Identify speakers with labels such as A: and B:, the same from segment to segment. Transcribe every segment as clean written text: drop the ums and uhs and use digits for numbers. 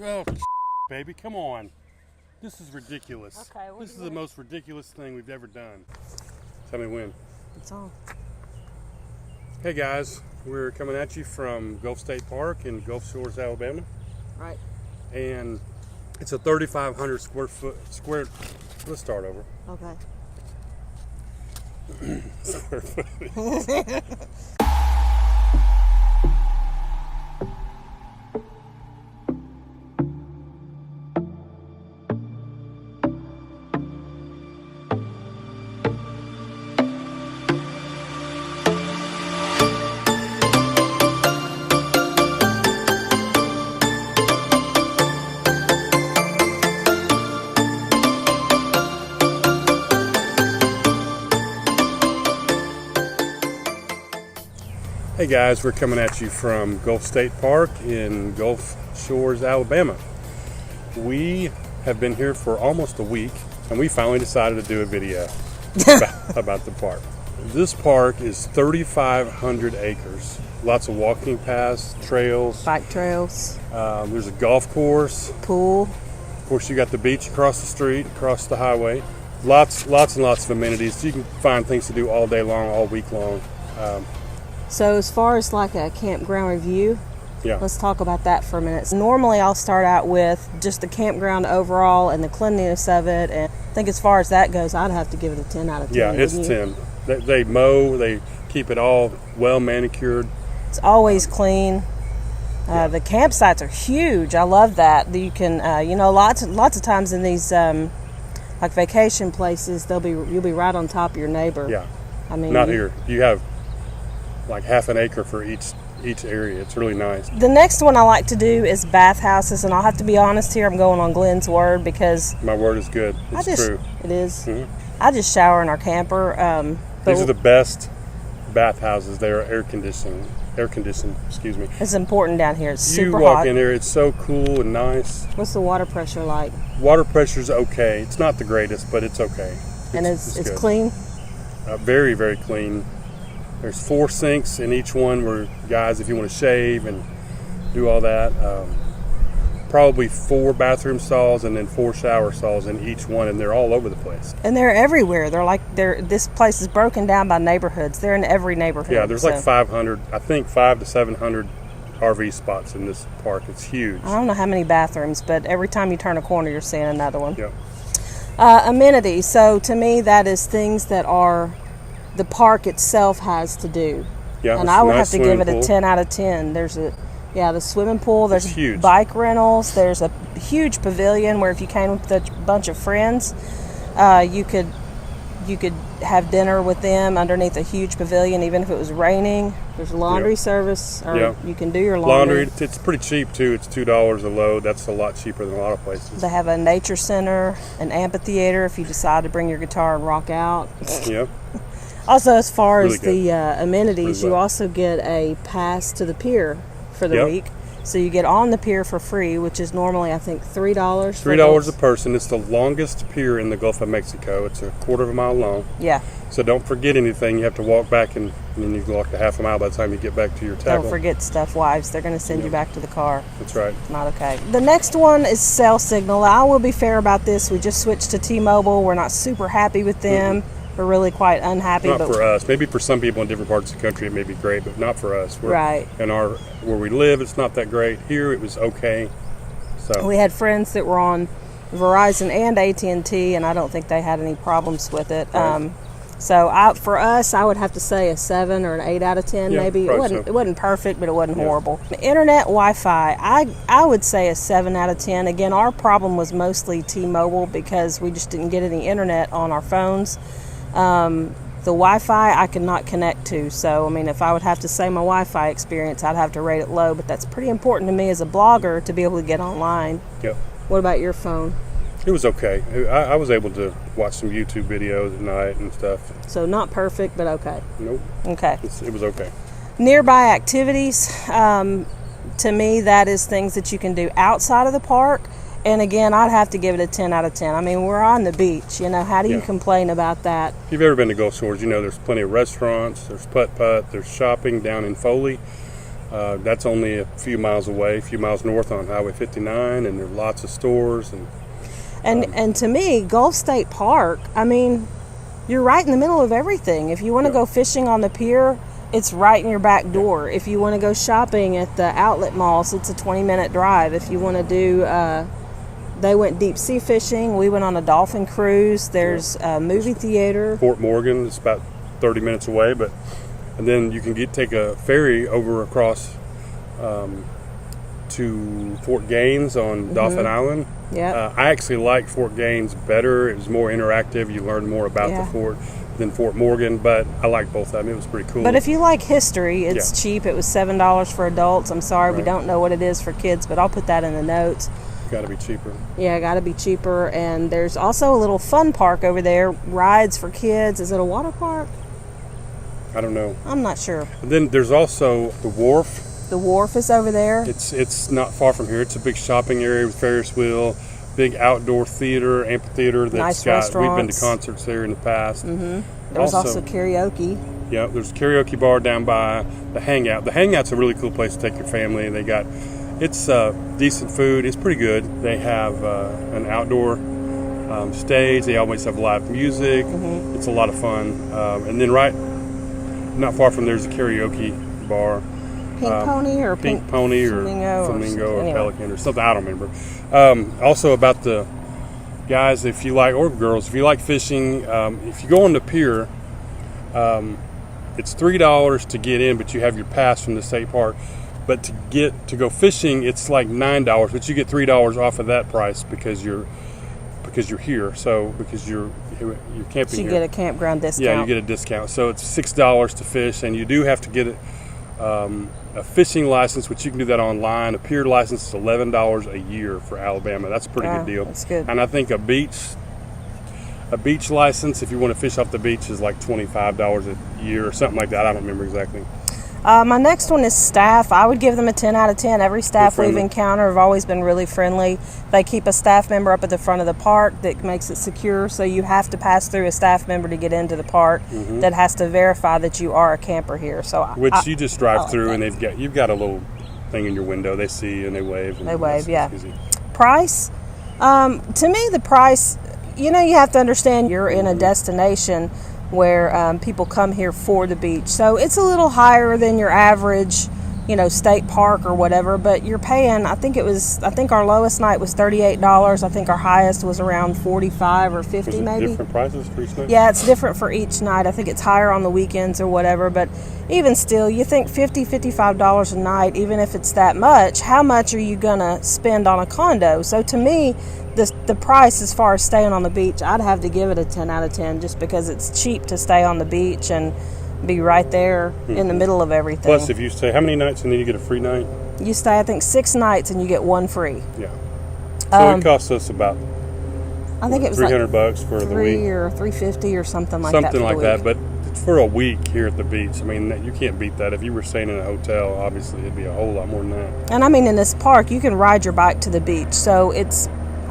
A: Oh, baby, come on. This is ridiculous.
B: Okay,
A: this is the most ridiculous thing we've ever done. Tell me when.
B: It's on.
A: Hey guys, we're coming at you from Gulf State Park in Gulf Shores, Alabama.
B: Right.
A: And it's a 3,500 square. Let's start over.
B: Okay.
A: Square foot. Hey guys, we're coming at you from Gulf State Park in Gulf Shores, Alabama. We have been here for almost a week, and we finally decided to do a video about the park. This park is 3,500 acres. Lots of walking paths, trails.
B: Bike trails.
A: There's a golf course.
B: Pool.
A: Of course, you got the beach across the street, across the highway. Lots and lots of amenities. You can find things to do all day long, all week long.
B: So as far as like a campground review,
A: Yeah.
B: let's talk about that for a minute. So normally I'll start out with just the campground overall and the cleanliness of it. And I think as far as that goes, I'd have to give it a 10 out of 10.
A: Yeah, it's 10. They mow, they keep it all well manicured.
B: It's always clean. The campsites are huge. I love that. You can, lots of times in these like vacation places, you'll be right on top of your neighbor.
A: Yeah.
B: I mean,
A: not here. You have like half an acre for each area. It's really nice.
B: The next one I like to do is bathhouses, and I'll have to be honest here. I'm going on Glenn's word because
A: My word is good. It's true.
B: It is.
A: Mhm.
B: I just shower in our camper.
A: These are the best bathhouses. They are air conditioned. Excuse me.
B: It's important down here. It's super
A: You walk
B: hot.
A: in there. It's so cool and nice.
B: What's the water pressure like?
A: Water pressure's okay. It's not the greatest, but it's okay.
B: And it's
A: good.
B: clean.
A: Very, very clean. There's 4 sinks in each one where, guys, if you want to shave and do all that, probably 4 bathroom stalls and then 4 shower stalls in each one, and they're all over the place.
B: And they're everywhere. This place is broken down by neighborhoods. They're in every neighborhood.
A: Yeah, there's like 500, I think 500 to 700 RV spots in this park. It's huge.
B: I don't know how many bathrooms, but every time you turn a corner, you're seeing another one.
A: Yeah.
B: Amenities. So to me, that is things that the park itself has to do.
A: Yeah,
B: And I would have to give it a
A: pool.
B: 10 out of 10. There's the swimming pool. There's
A: It's huge.
B: bike rentals. There's a huge pavilion where if you came with a bunch of friends, you could have dinner with them underneath a huge pavilion, even if it was raining. There's laundry service, or you can do your laundry.
A: It's pretty cheap too. It's $2 a load. That's a lot cheaper than a lot of places.
B: They have a nature center, an amphitheater if you decide to bring your guitar and rock out.
A: Yeah.
B: Also, as far
A: Really
B: as the amenities,
A: Really
B: you
A: well.
B: also get a pass to the pier for the
A: Yep.
B: week. So you get on the pier for free, which is normally, I think, $3.
A: $3 a person. It's the longest pier in the Gulf of Mexico. It's a quarter of a mile long.
B: Yeah.
A: So don't forget anything. You have to walk back, and then you walk a half a mile by the time you get back to your tackle.
B: Don't forget stuff, wives. They're going to send you back to the car.
A: That's right.
B: Not okay. The next one is cell signal. I will be fair about this. We just switched to T-Mobile. We're not super happy with them. We're really quite unhappy.
A: Not for us. Maybe for some people in different parts of the country it may be great, but not for us.
B: Right.
A: Where we live, it's not that great. Here it was okay. So
B: We had friends that were on Verizon and AT&T, and I don't think they had any problems with it.
A: Right.
B: For us, I would have to say a 7 or an 8 out of 10,
A: Yeah,
B: maybe.
A: probably so.
B: It wasn't perfect, but it wasn't horrible. Internet Wi-Fi, I would say a 7 out of 10. Again, our problem was mostly T-Mobile because we just didn't get any internet on our phones. The Wi-Fi I could not connect to, so I mean, if I would have to say my Wi-Fi experience, I'd have to rate it low, but that's pretty important to me as a blogger to be able to get online.
A: Yep.
B: What about your phone?
A: It was okay. I was able to watch some YouTube videos at night and stuff.
B: So not perfect, but okay.
A: Nope.
B: Okay.
A: It was okay.
B: Nearby activities, to me, that is things that you can do outside of the park. And again, I'd have to give it a 10 out of 10. I mean, we're on the beach. How do you complain about that?
A: If you've ever been to Gulf Shores, there's plenty of restaurants, there's putt-putt, there's shopping down in Foley. That's only a few miles away, a few miles north on Highway 59, and there are lots of stores.
B: And to me, Gulf State Park, I mean, you're right in the middle of everything. If you want to go fishing on the pier, it's right in your back door. If you want to go shopping at the outlet malls, it's a 20-minute drive. If you want to do, they went deep sea fishing. We went on a Dolphin Cruise. There's a movie theater.
A: Fort Morgan is about 30 minutes away, and then you can take a ferry over across to Fort Gaines on Dauphin Island.
B: Yeah.
A: I actually like Fort Gaines better. It was more interactive. You learned more about the fort than Fort Morgan, but I liked both of them. It was pretty cool.
B: But if you like history, it's cheap. It was $7 for adults. I'm sorry, we don't know what it is for kids, but I'll put that in the notes.
A: Got to be cheaper.
B: Yeah, got to be cheaper. And there's also a little fun park over there, rides for kids. Is it a water park?
A: I don't know.
B: I'm not sure.
A: And then there's also the wharf.
B: The wharf is over there.
A: It's not far from here. It's a big shopping area with Ferris wheel, big outdoor theater, amphitheater.
B: Nice restaurants.
A: We've been to concerts there in the past.
B: There was also karaoke.
A: Yeah, there's a karaoke bar down by the Hangout. The Hangout's a really cool place to take your family. It's decent food. It's pretty good. They have an outdoor stage. They always have live music. It's a lot of fun. And then not far from there's a karaoke bar.
B: Pink Pony or
A: Flamingo or Pelican or something. I don't remember. Also about the guys, if you like, or girls, if you like fishing, if you go on the pier, it's $3 to get in, but you have your pass from the state park. But to go fishing, it's like $9, but you get $3 off of that price because you're here. So because you're camping
B: so you
A: here.
B: get a campground discount.
A: Yeah, you get a discount. So it's $6 to fish, and you do have to get a fishing license, which you can do that online. A pier license is $11 a year for Alabama. That's a pretty good deal.
B: That's good.
A: And I think a beach license, if you want to fish off the beach, is like $25 a year or something like that. I don't remember exactly.
B: My next one is staff. I would give them a 10 out of 10. Every staff we've encountered have always been really friendly. They keep a staff member up at the front of the park that makes it secure, so you have to pass through a staff member to get into the park that has to verify that you are a camper here.
A: Which you just drive through, and you've got a little thing in your window. They see you and they wave.
B: They wave, yeah. Price? To me, the price, you have to understand you're in a destination where people come here for the beach. So it's a little higher than your average, state park or whatever, but you're paying, I think our lowest night was $38. I think our highest was around $45 or $50 maybe.
A: Different prices for each night?
B: Yeah, it's different for each night. I think it's higher on the weekends or whatever, but even still, you think $50, $55 a night, even if it's that much, how much are you going to spend on a condo? So to me, the price as far as staying on the beach, I'd have to give it a 10 out of 10 just because it's cheap to stay on the beach and be right there in the middle of everything.
A: Plus, if you stay, how many nights and then you get a free night?
B: You stay, I think, 6 nights and you get 1 free.
A: Yeah. So it costs us about,
B: I think it was
A: $300 bucks for the week.
B: or $350 or something like that.
A: Something like that, but for a week here at the beach, I mean, you can't beat that. If you were staying in a hotel, obviously it'd be a whole lot more than that.
B: And I mean, in this park, you can ride your bike to the beach, so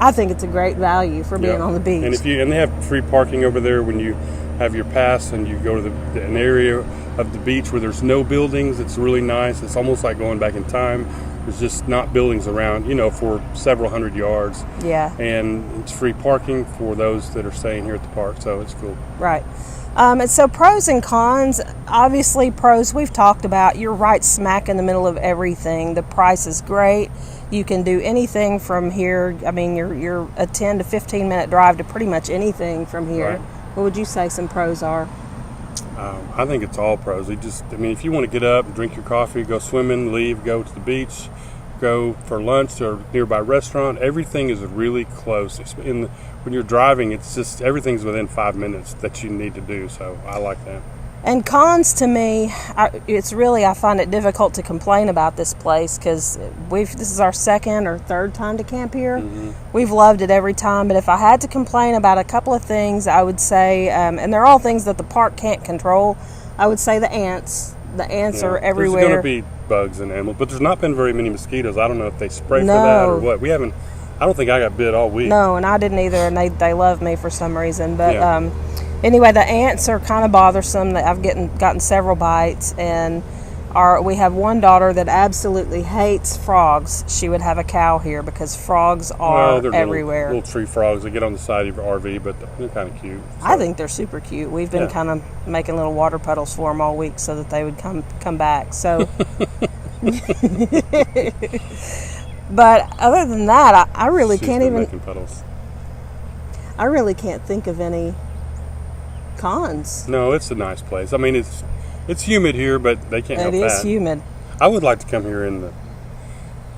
B: I think it's a great value for being on the beach.
A: And they have free parking over there when you have your pass and you go to an area of the beach where there's no buildings. It's really nice. It's almost like going back in time. There's just not buildings around, for several hundred yards.
B: Yeah.
A: And it's free parking for those that are staying here at the park, so it's cool.
B: Right. And so pros and cons, obviously pros we've talked about. You're right smack in the middle of everything. The price is great. You can do anything from here. I mean, you're a 10 to 15 minute drive to pretty much anything from here.
A: Right.
B: What would you say some pros are?
A: I think it's all pros. If you want to get up, drink your coffee, go swimming, leave, go to the beach, go for lunch to a nearby restaurant, everything is really close. When you're driving, it's just everything's within 5 minutes that you need to do. So I like that.
B: And cons to me, I find it difficult to complain about this place because this is our second or third time to camp here. We've loved it every time, but if I had to complain about a couple of things, I would say, and they're all things that the park can't control, I would say the ants. The ants are everywhere.
A: There's going to be bugs and animals, but there's not been very many mosquitoes. I don't know if they spray for that or what. I don't think I got bit all week.
B: No, and I didn't either, and they love me for some reason, but anyway, the ants are kind of bothersome. I've gotten several bites, and We have one daughter that absolutely hates frogs. She would have a cow here because frogs are
A: they're
B: everywhere.
A: Little tree frogs. They get on the side of your RV, but they're kind of cute. So.
B: I think they're super cute. We've been kind of making little water puddles for them all week so that they would come back. So, but other than that, I really can't even.
A: Making puddles.
B: I really can't think of any cons.
A: No, it's a nice place. I mean, it's humid here, but they can't help that.
B: It is humid.
A: I would like to come here in the,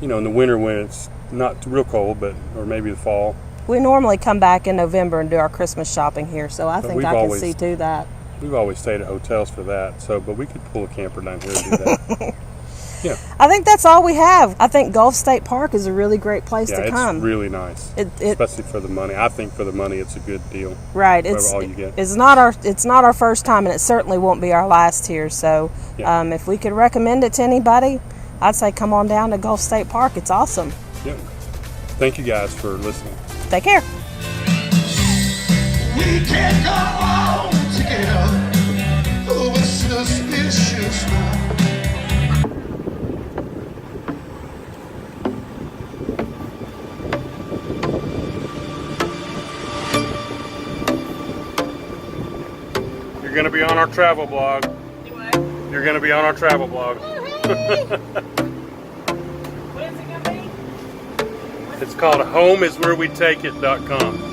A: in the winter when it's not real cold, or maybe the fall.
B: We normally come back in November and do our Christmas shopping here, so I think I can see to that.
A: We've always stayed at hotels for that, but we could pull a camper down here and do that. Yeah.
B: I think that's all we have. I think Gulf State Park is a really great place to come.
A: It's really nice, especially for the money. I think for the money, it's a good deal.
B: Right.
A: All you get.
B: It's not our first time, and it certainly won't be our last here. So, if we could recommend it to anybody, I'd say come on down to Gulf State Park. It's awesome.
A: Yep. Thank you guys for listening.
B: Take care.
C: We can't go on together over suspicious.
A: You're going to be on our travel blog.
B: What?
A: You're going to be on our travel blog.
B: What is it going to be?
A: It's called homeiswherewetake.com.